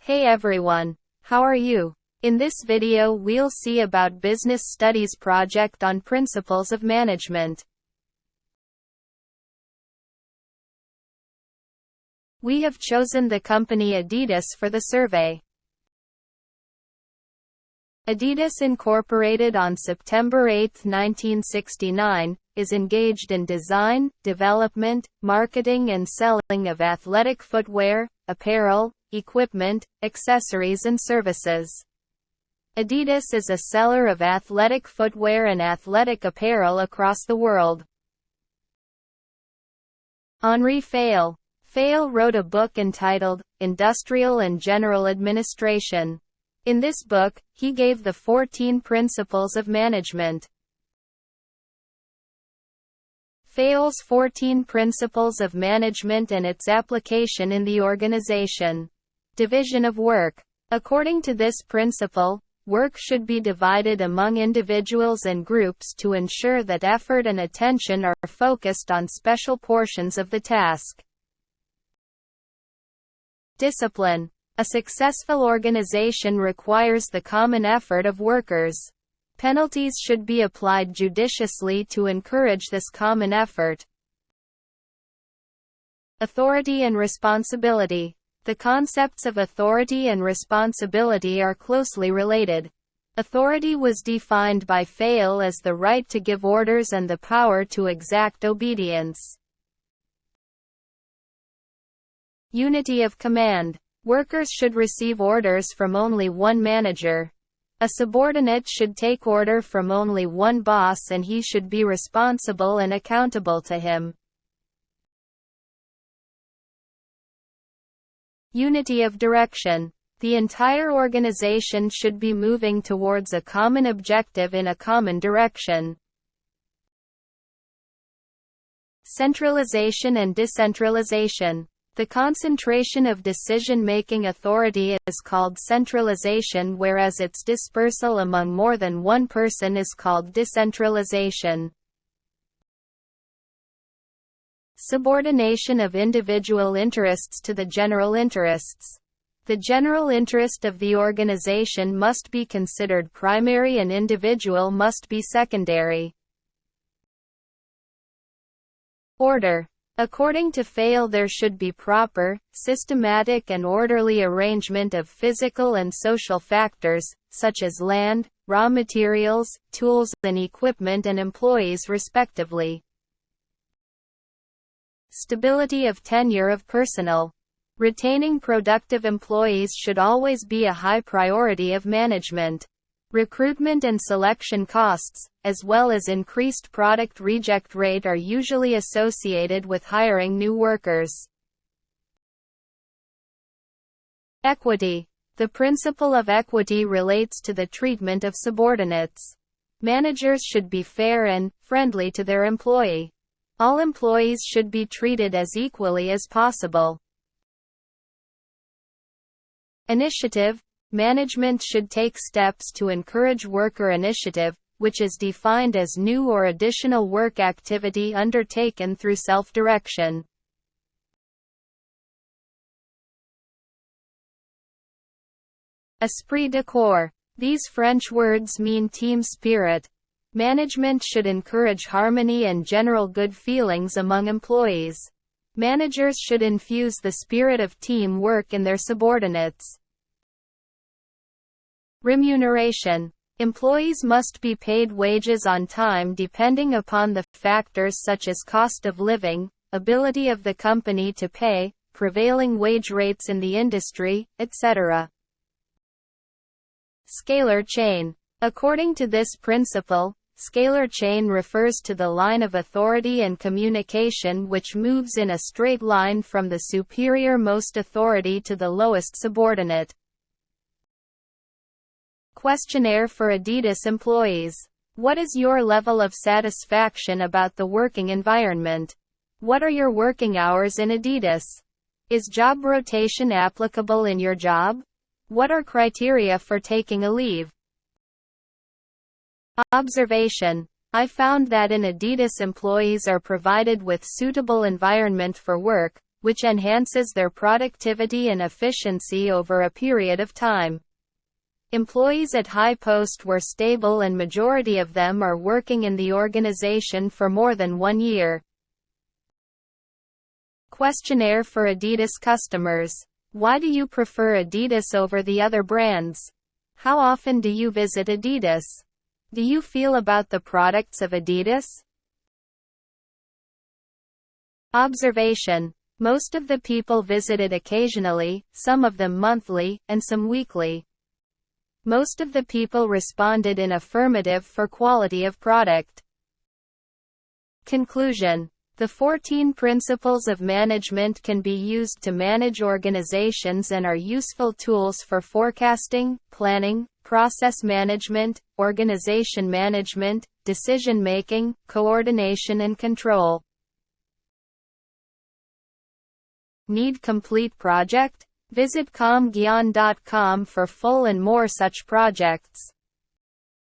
Hey everyone, how are you? In this video we'll see about business studies project on principles of management. We have chosen the company Adidas for the survey. Adidas Incorporated on September 8, 1969, is engaged in design, development, marketing and selling of athletic footwear, apparel, equipment, accessories and services. Adidas is a seller of athletic footwear and athletic apparel across the world. Henri Fayol. Fayol wrote a book entitled, Industrial and General Administration. In this book, he gave the 14 principles of management. Fayol's 14 principles of management and its application in the organization. Division of work. According to this principle, work should be divided among individuals and groups to ensure that effort and attention are focused on special portions of the task. Discipline. A successful organization requires the common effort of workers. Penalties should be applied judiciously to encourage this common effort. Authority and responsibility. The concepts of authority and responsibility are closely related. Authority was defined by Fayol as the right to give orders and the power to exact obedience. Unity of command. Workers should receive orders from only one manager. A subordinate should take order from only one boss and he should be responsible and accountable to him. Unity of direction. The entire organization should be moving towards a common objective in a common direction. Centralization and decentralization. The concentration of decision-making authority is called centralization, whereas its dispersal among more than one person is called decentralization. Subordination of individual interests to the general interests. The general interest of the organization must be considered primary and individual must be secondary. Order. According to Fayol, there should be proper, systematic and orderly arrangement of physical and social factors, such as land, raw materials, tools and equipment and employees respectively. Stability of tenure of personnel. Retaining productive employees should always be a high priority of management. Recruitment and selection costs, as well as increased product reject rate, are usually associated with hiring new workers. Equity. The principle of equity relates to the treatment of subordinates. Managers should be fair and friendly to their employee. All employees should be treated as equally as possible. Initiative. Management should take steps to encourage worker initiative, which is defined as new or additional work activity undertaken through self-direction. Esprit de corps. These French words mean team spirit. Management should encourage harmony and general good feelings among employees. Managers should infuse the spirit of teamwork in their subordinates. Remuneration. Employees must be paid wages on time depending upon the factors such as cost of living, ability of the company to pay, prevailing wage rates in the industry, etc. Scalar chain. According to this principle, scalar chain refers to the line of authority and communication which moves in a straight line from the superior most authority to the lowest subordinate. Questionnaire for Adidas employees. What is your level of satisfaction about the working environment? What are your working hours in Adidas? Is job rotation applicable in your job? What are criteria for taking a leave? Observation. I found that in Adidas employees are provided with suitable environment for work, which enhances their productivity and efficiency over a period of time. Employees at High Post were stable and majority of them are working in the organization for more than 1 year. Questionnaire for Adidas customers. Why do you prefer Adidas over the other brands? How often do you visit Adidas? Do you feel about the products of Adidas? Observation. Most of the people visited occasionally, some of them monthly, and some weekly. Most of the people responded in affirmative for quality of product. Conclusion. The 14 principles of management can be used to manage organizations and are useful tools for forecasting, planning, process management, organization management, decision making, coordination and control. Need complete project? Visit comgyan.com for full and more such projects.